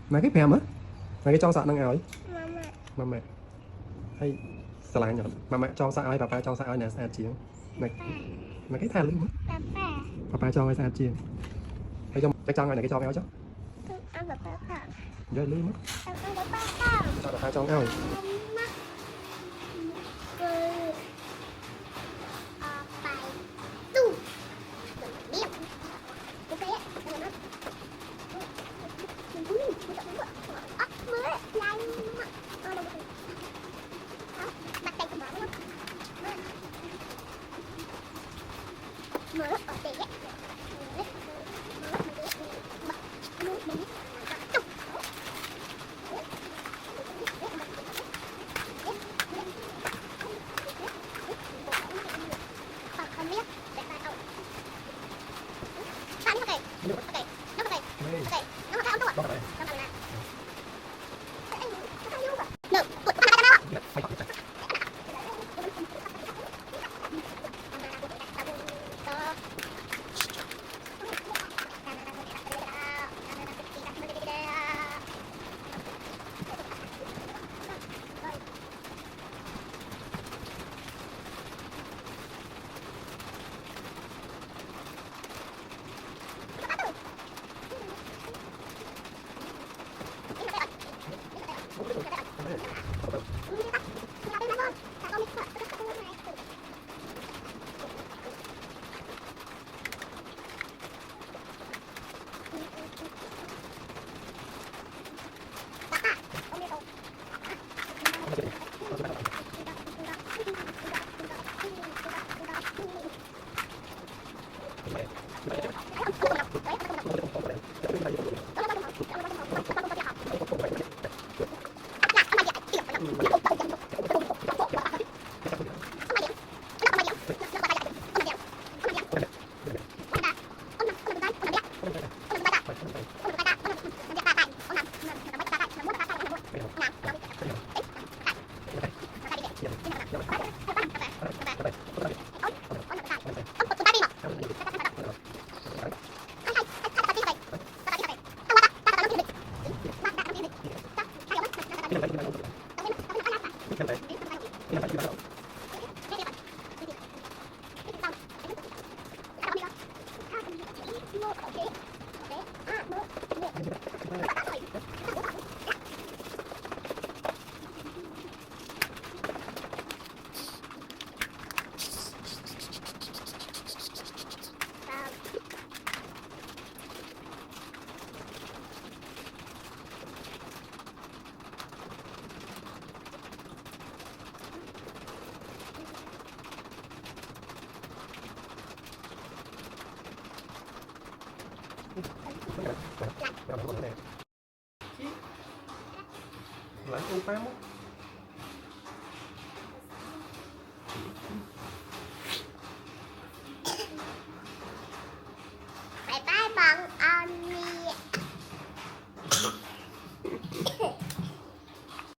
Mà cái phèm á, mà cái trong sạn đang ơi. Mama. Mama. Hay sờ lại nhở. Mama trong sạn ơi, papa trong sạn ơi nè sạn chiên. Mà cái thèm luôn. Papa. Papa cho ơi sạn chiên. Hay trong cái trong này cái cho ơi chứ. Con ăn được papa. Rồi luôn. Con ăn được papa. Cho papa trong ơi. Mama. Cười. Pai. Tu. Điệp. Ok á. Mới lại bắt tay của bạn luôn. Mở ở đây á. Không biết để ta đâu. Sao nó kì? Nó kì. Nó kì. Ok. Nó cái ống tốt à? Nó bằng nè. Được, tụt bắt nó. Lại ô phá mất.